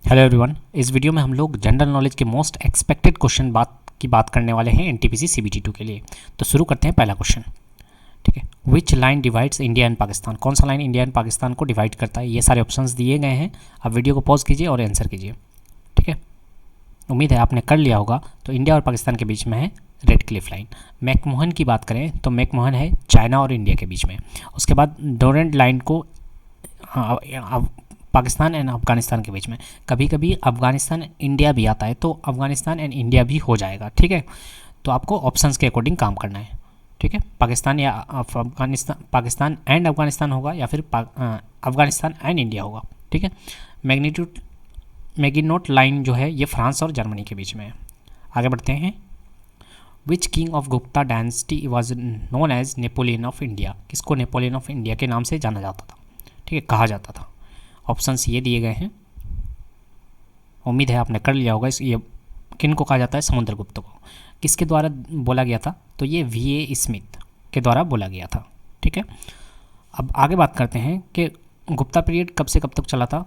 Hello everyone, इस video में हम लोग जनरल नॉलेज के मोस्ट एक्सपेक्टेड क्वेश्चन बात करने वाले हैं एनटीपीसी सीबीटी 2 के लिए। तो शुरू करते हैं पहला क्वेश्चन। ठीक है, which line divides India and Pakistan? कौन सा लाइन इंडिया एंड पाकिस्तान को डिवाइड करता है? ये सारे ऑप्शंस दिए गए हैं। आप वीडियो को पॉज कीजिए और आंसर कीजिए। ठीक है, उम्मीद है आपने कर लिया होगा। तो इंडिया और पाकिस्तान के बीच में है रेड क्लिफ लाइन। मैकमोहन की बात करें तो मैकमोहन है चाइना और इंडिया के बीच में। उसके बाद डोरेंट लाइन को पाकिस्तान एंड अफगानिस्तान के बीच में। कभी कभी अफगानिस्तान इंडिया भी आता है, तो अफगानिस्तान एंड इंडिया भी हो जाएगा। ठीक है, तो आपको ऑप्शंस के अकॉर्डिंग काम करना है। ठीक है, पाकिस्तान या अफगानिस्तान, पाकिस्तान एंड अफगानिस्तान होगा या फिर अफगानिस्तान एंड इंडिया होगा। ठीक है, मैगिनोट लाइन जो है ये फ्रांस और जर्मनी के बीच में है। आगे बढ़ते हैं। Which king of Gupta dynasty was known as Napoleon of India? किसको नेपोलियन ऑफ इंडिया के नाम से जाना जाता था? ठीक है, कहा जाता था। ऑप्शंस ये दिए गए हैं। उम्मीद है आपने कर लिया होगा। ये किन को कहा जाता है? समुद्रगुप्त को। किसके द्वारा बोला गया था? तो ये वीए स्मिथ के द्वारा बोला गया था। ठीक है, अब आगे बात करते हैं कि गुप्ता पीरियड कब से कब तक चला था?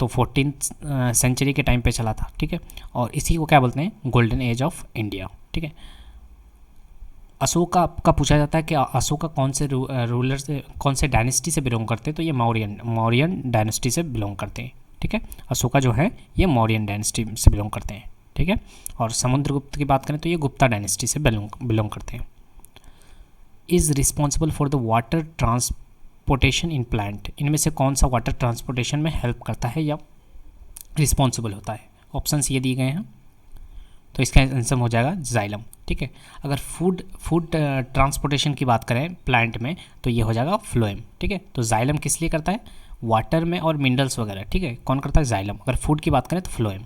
तो 14th सेंचुरी के टाइम पे चला था। ठीक है, और इसी को क्या बोलते हैं? Golden age of India. ठीक है, अशोका का पूछा जाता है कि अशोका कौन से रूलर से, कौन से डायनेस्टी से बिलोंग करते हैं? तो ये मौर्यन डायनेस्टी से बिलोंग करते हैं। ठीक है, अशोका जो है ये मौर्यन डायनेस्टी से बिलोंग करते हैं। ठीक है, और समुद्रगुप्त की बात करें तो ये गुप्ता डायनेस्टी से बिलोंग करते हैं। Is responsible for the water transportation in plant? इनमें से कौन सा वाटर ट्रांसपोर्टेशन में हेल्प करता है या रिस्पॉन्सिबल होता है? ऑप्शंस ये दिए गए हैं। तो इसका आंसर हो जाएगा जाइलम। ठीक है, अगर फूड ट्रांसपोर्टेशन की बात करें प्लांट में तो ये हो जाएगा फ्लोएम। ठीक है, तो जाइलम किस लिए करता है? वाटर में और मिनरल्स वगैरह। ठीक है, कौन करता है? जाइलम। अगर फूड की बात करें तो phloem.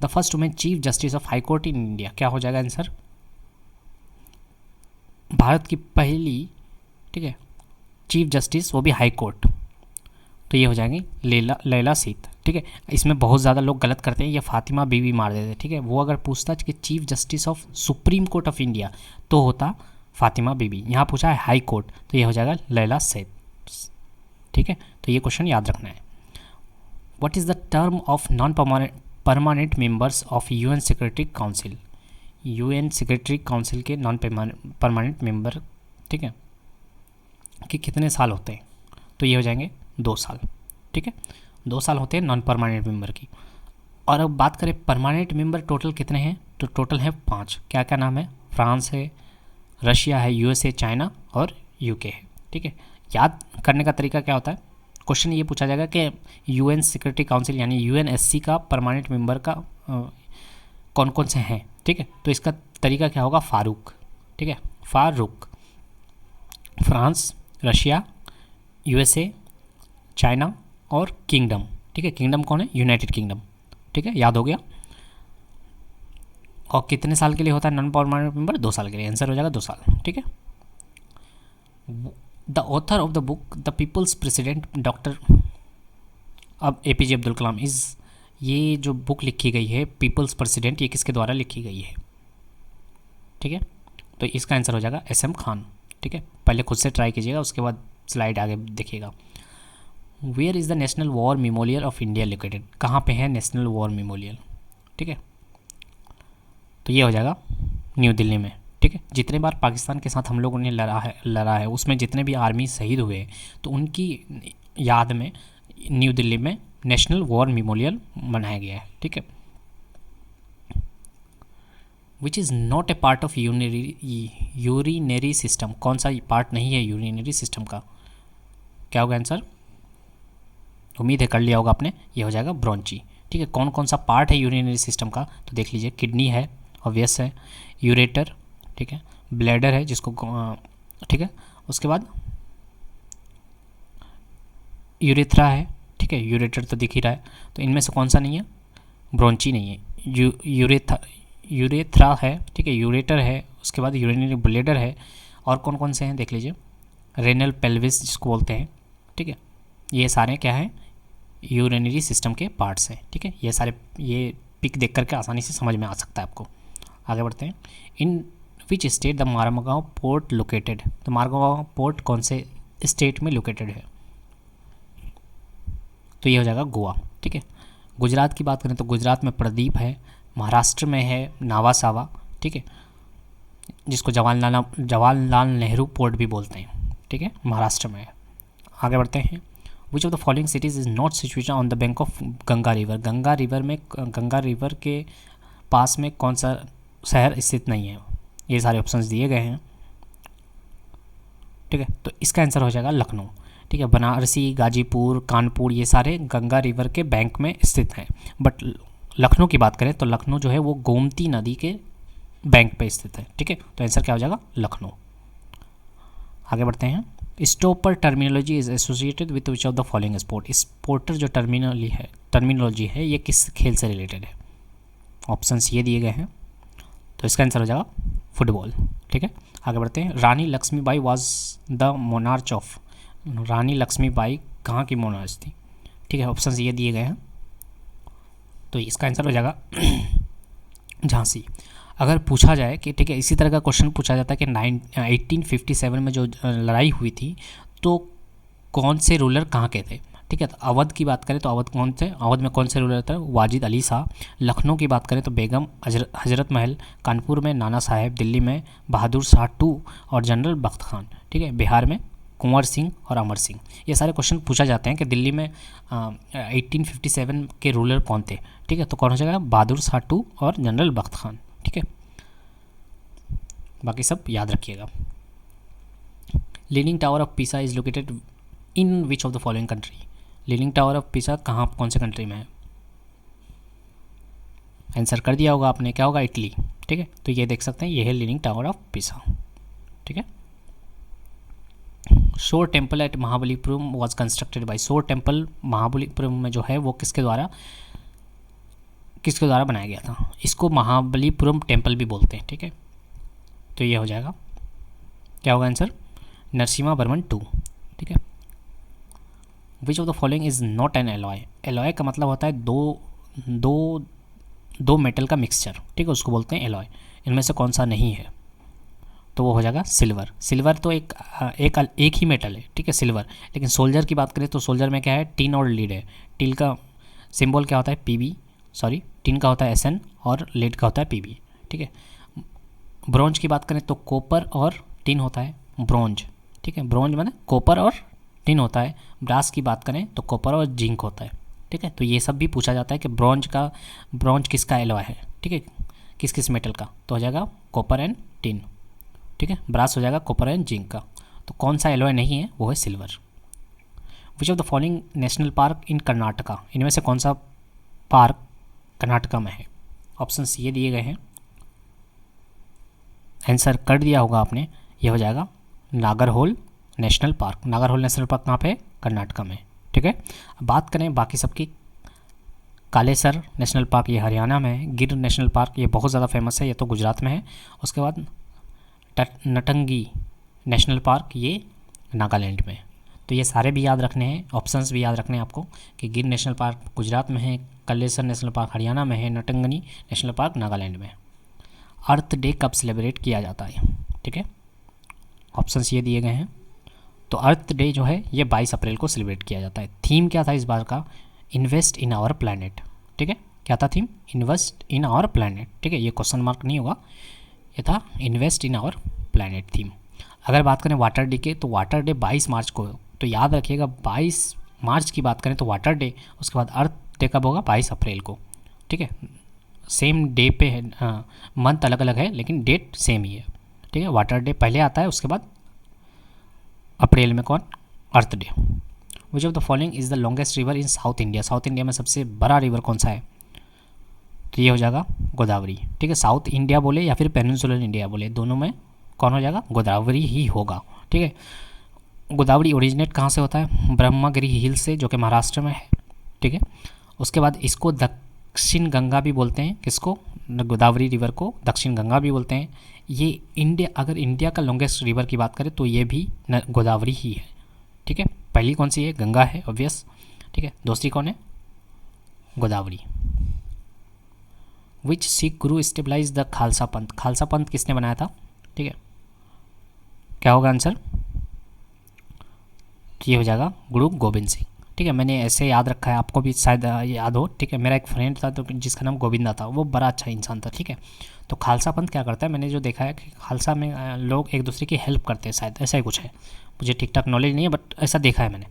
The first women chief justice of high court in India? क्या हो जाएगा आंसर? भारत की पहली, ठीक है, चीफ जस्टिस, वो भी हाई कोर्ट, तो ये हो जाएंगी लैला सीत। ठीक है, इसमें बहुत ज़्यादा लोग गलत करते हैं, ये फातिमा बीवी मार देते हैं। ठीक है, वो अगर पूछता कि chief justice of supreme court of India तो होता फातिमा बीवी। यहाँ पूछा है हाई कोर्ट तो ये हो जाएगा लैला सीत। ठीक है, तो ये क्वेश्चन याद रखना है। What is the term of non permanent members of UN security council? UN security council के नॉन परमानेंट मेंबर, ठीक है, कि कितने साल होते हैं? तो ये हो जाएंगे 2 साल। ठीक है, 2 साल होते हैं नॉन परमानेंट मेंबर की। और अब बात करें परमानेंट मेंबर टोटल कितने हैं? तो टोटल है 5। क्या क्या नाम है? फ्रांस है, रशिया है, यूएसए, चाइना और यूके है। ठीक है, याद करने का तरीका क्या होता है? क्वेश्चन ये पूछा जाएगा कि यूएन सिक्योरिटी काउंसिल यानी यूएनएससी का परमानेंट मेंबर का कौन कौन से हैं? ठीक है, तो इसका तरीका क्या होगा? फारूक। ठीक है, Farooq. France, Russia, USA, China और किंगडम। ठीक है, किंगडम कौन है? United kingdom. ठीक है, याद हो गया। और कितने साल के लिए होता है नॉन परमानेंट मेंबर? 2 साल के लिए। आंसर हो जाएगा 2 साल। ठीक है, the author of the book the people's president doctor अब एपीजे अब्दुल कलाम इज़, ये जो बुक लिखी गई है पीपल्स प्रेसिडेंट, ये किसके द्वारा लिखी गई है? ठीक है, तो इसका आंसर हो जाएगा एसएम खान। ठीक है, पहले खुद से ट्राई कीजिएगा, उसके बाद स्लाइड आगे देखिएगा। Where is the national war memorial of India located? कहाँ पे है नेशनल वॉर मेमोरियल? ठीक है, तो ये हो जाएगा न्यू दिल्ली में। ठीक है, जितने बार पाकिस्तान के साथ हम लोगों ने लड़ा है उसमें जितने भी आर्मी शहीद हुए तो उनकी याद में न्यू दिल्ली में नेशनल वॉर मेमोरियल बनाया गया है। ठीक है, which is not a part of urinary system? कौन सा पार्ट नहीं है यूरिनरी सिस्टम का? क्या होगा आंसर? उम्मीद है कर लिया होगा आपने। ये हो जाएगा ब्रोंची। ठीक है, कौन कौन सा पार्ट है यूरिनरी सिस्टम का? तो देख लीजिए, किडनी है, ऑब्वियस है, यूरेटर, ठीक है, ब्लैडर है जिसको, ठीक है, उसके बाद यूरेथ्रा है। ठीक है, यूरेटर तो दिख ही रहा है। तो इनमें से कौन सा नहीं है? ब्रोंची नहीं है, यूरेथ्रा है। ठीक है, यूरेटर है, उसके बाद यूरिनरी ब्लैडर है, और कौन कौन से हैं देख लीजिए, रेनल पेल्विस जिसको बोलते हैं। ठीक है, ये सारे क्या हैं? यूरिनरी सिस्टम के पार्ट्स हैं। ठीक है, ये सारे, ये पिक देख करके आसानी से समझ में आ सकता है आपको। आगे बढ़ते हैं। In which state the Margao port located? तो मारगांव पोर्ट कौन से स्टेट में लोकेटेड है? तो ये हो जाएगा गोवा। ठीक है। गुजरात की बात करें तो गुजरात में प्रदीप है, महाराष्ट्र में है नावासावा, ठीक है, जिसको जवाहरलाल नेहरू पोर्ट भी बोलते हैं, ठीक है, महाराष्ट्र में है। आगे बढ़ते हैं। विच of the following cities is not situated on the bank of Ganga river. Ganga river के पास में कौन सा शहर स्थित नहीं है। ये सारे ऑप्शंस दिए गए हैं, ठीक है। तो इसका आंसर हो जाएगा लखनऊ, ठीक है। बनारसी, गाजीपुर, कानपुर ये सारे गंगा रिवर के बैंक में स्थित हैं, बट लखनऊ की बात करें तो लखनऊ जो है वो गोमती नदी के बैंक पे स्थित है, ठीक है। तो आंसर क्या हो जाएगा लखनऊ। आगे बढ़ते हैं। Stopper terminology is associated with which of the following sport. Sportster जो टर्मिनोलॉजी है ये किस खेल से रिलेटेड है। ऑप्शंस ये दिए गए हैं, तो इसका आंसर हो जाएगा फुटबॉल, ठीक है। आगे बढ़ते हैं। Rani Lakshmibai was the monarch of. Rani Lakshmibai कहाँ की मोनार्च थी, ठीक है। ऑप्शंस ये दिए गए हैं, तो इसका आंसर हो जाएगा झांसी। अगर पूछा जाए कि ठीक है, इसी तरह का क्वेश्चन पूछा जाता है कि 1857 में जो लड़ाई हुई थी तो कौन से रूलर कहाँ के थे, ठीक है। तो अवध की बात करें तो अवध कौन थे, अवध में कौन से रूलर थे, वाजिद अली शाह। लखनऊ की बात करें तो बेगम हजरत महल। कानपुर में नाना साहेब। दिल्ली में बहादुर शाह टू और जनरल बख्त खान, ठीक है। बिहार में कुंवर सिंह और अमर सिंह। ये सारे क्वेश्चन पूछा जाते हैं कि दिल्ली में 1857 के रूलर कौन थे, ठीक है। तो कौन हो जाएगा बहादुर शाह टू और जनरल बख्त खान, ठीक है। बाकी सब याद रखिएगा। Leaning tower of Pisa is located in which of the following country. Leaning tower of Pisa कहाँ कौन से कंट्री में है। आंसर कर दिया होगा आपने, क्या होगा इटली, ठीक है। तो ये देख सकते हैं, ये है लीनिंग टावर ऑफ पीसा, ठीक है। शोर temple at Mahabalipuram was constructed by. शोर टेम्पल महाबलीपुरम में जो है वो किसके द्वारा बनाया गया था। इसको महाबलीपुरम टेम्पल भी बोलते हैं, ठीक है। तो ये हो जाएगा, क्या होगा आंसर, नरसिम्हा वर्मन टू, ठीक है। विच of the following is not an alloy. Alloy का मतलब होता है दो मेटल का मिक्सचर, ठीक है, उसको बोलते हैं एलॉय। इनमें से कौन सा नहीं है, तो वो हो जाएगा सिल्वर। सिल्वर तो एक ही मेटल है, ठीक है, सिल्वर। लेकिन सोल्जर की बात करें तो सोल्जर में क्या है, टिन और लीड है। टिन का सिंबल क्या होता है, टिन का होता है SN और लीड का होता है PB, ठीक है। ब्रॉन्ज की बात करें तो कॉपर और टिन होता है ब्रॉन्ज, ठीक है। ब्रॉन्ज माने कॉपर और टिन होता है। ब्रास की बात करें तो कॉपर और जिंक होता है, ठीक है। तो ये सब भी पूछा जाता है कि ब्रॉन्ज किसका एलॉय है, ठीक है, किस किस मेटल का। तो हो जाएगा कॉपर एंड टिन, ठीक है। ब्रास हो जाएगा कॉपर एंड जिंक का। तो कौन सा एलॉय नहीं है, वो है silver. Which of the following national park इन कर्नाटका। इनमें से कौन सा पार्क कर्नाटका में है। ऑप्शंस ये दिए गए हैं, आंसर कर दिया होगा आपने। ये हो जाएगा Nagarhole national park. Nagarhole national park कहाँ पे है, कर्नाटका में, ठीक है। अब बात करें बाकी सबकी, कालेसर नेशनल पार्क ये हरियाणा में है। गिर नेशनल पार्क ये बहुत ज़्यादा फेमस है, ये तो गुजरात में है। उसके बाद नटंगी नेशनल पार्क ये नागालैंड में। तो ये सारे भी याद रखने हैं, ऑप्शंस भी याद रखने हैं आपको कि गिर नेशनल पार्क गुजरात में है, कलेसर नेशनल पार्क हरियाणा में है, नटंगनी नेशनल पार्क नागालैंड में है। अर्थ डे कब सेलिब्रेट किया जाता है, ठीक है। ऑप्शंस ये दिए गए हैं। तो अर्थ डे जो है ये 22 अप्रैल को सेलिब्रेट किया जाता है। थीम क्या था इस बार का, इन्वेस्ट इन आवर प्लैनेट, ठीक है। क्या था theme, invest in our planet, ठीक है। ये क्वेश्चन मार्क नहीं होगा, ये था invest in our planet theme. अगर बात करें वाटर डे के, तो वाटर डे 22 मार्च को, तो याद रखिएगा 22 मार्च की बात करें तो वाटर डे, उसके बाद अर्थ डे कब होगा, 22 अप्रैल को, ठीक है। सेम डे पे है, मंथ अलग अलग है लेकिन डेट सेम ही है, ठीक है। वाटर डे पहले आता है, उसके बाद अप्रैल में कौन, earth day. Which of the following is the longest river in south India. South India में सबसे बड़ा रिवर कौन सा है, तो ये हो जाएगा गोदावरी, ठीक है। साउथ इंडिया बोले या फिर पेनिनसुलर इंडिया बोले, दोनों में कौन हो जाएगा, गोदावरी ही होगा, ठीक है। गोदावरी ओरिजिनेट कहाँ से होता है, ब्रह्मगिरी हिल से, जो कि महाराष्ट्र में है, ठीक है। उसके बाद इसको दक्षिण गंगा भी बोलते हैं, किसको, गोदावरी रिवर को दक्षिण गंगा भी बोलते हैं। ये अगर इंडिया का लॉन्गेस्ट रिवर की बात करें तो ये भी गोदावरी ही है, ठीक है। पहली कौन सी है, गंगा है ऑब्वियस, ठीक है। दूसरी कौन है, गोदावरी। विच सिख गुरु स्टेबलाइज द खालसा पंथ। खालसा पंथ किसने बनाया था, ठीक है। क्या होगा आंसर, ये हो जाएगा गुरु गोबिंद सिंह, ठीक है, मैंने ऐसे याद रखा है, आपको भी शायद याद हो। ठीक है, मेरा एक फ्रेंड था तो जिसका नाम गोविंदा था, वो बड़ा अच्छा इंसान था। ठीक है, तो खालसा पंथ क्या करता है, मैंने जो देखा है कि खालसा में लोग एक दूसरे की हेल्प करते हैं, शायद ऐसा ही कुछ है, मुझे ठीक ठाक नॉलेज नहीं है बट ऐसा देखा है मैंने।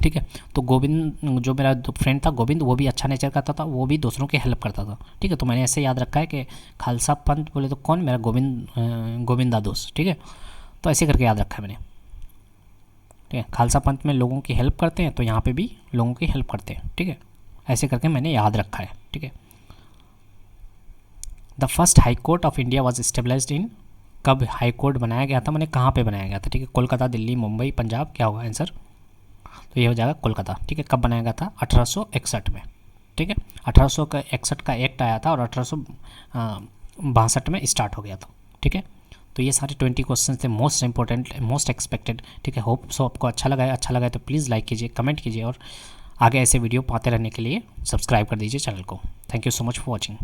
ठीक है, तो गोविंद जो मेरा फ्रेंड था गोविंद, वो भी अच्छा नेचर करता था, वो भी दूसरों की हेल्प करता था। ठीक है, तो मैंने ऐसे याद रखा है कि खालसा पंथ बोले तो कौन, मेरा गोविंदा दोस्त। ठीक है, तो ऐसे करके याद रखा है मैंने। ठीक है, खालसा पंथ में लोगों की हेल्प करते हैं, तो यहाँ पे भी लोगों की हेल्प करते हैं। ठीक है, ऐसे करके मैंने याद रखा है। ठीक है, the first high court of India was established in, कब हाई कोर्ट बनाया गया था, मैंने कहाँ पे बनाया गया था। ठीक है, कोलकाता, दिल्ली, मुंबई, पंजाब, क्या होगा आंसर, तो ये हो जाएगा कोलकाता। ठीक है, कब बनाया गया था, 1861 में। ठीक है, 1861 का एक्ट आया था और 1862 में स्टार्ट हो गया था। ठीक है, तो ये सारे 20 क्वेश्चन थे, मोस्ट इंपॉर्टेंट, मोस्ट एक्सपेक्टेड। ठीक है, होप सो आपको अच्छा लगा है। अच्छा लगा है तो प्लीज़ लाइक कीजिए, कमेंट कीजिए और आगे ऐसे वीडियो पाते रहने के लिए सब्सक्राइब कर दीजिए चैनल को। Thank you so much for watching.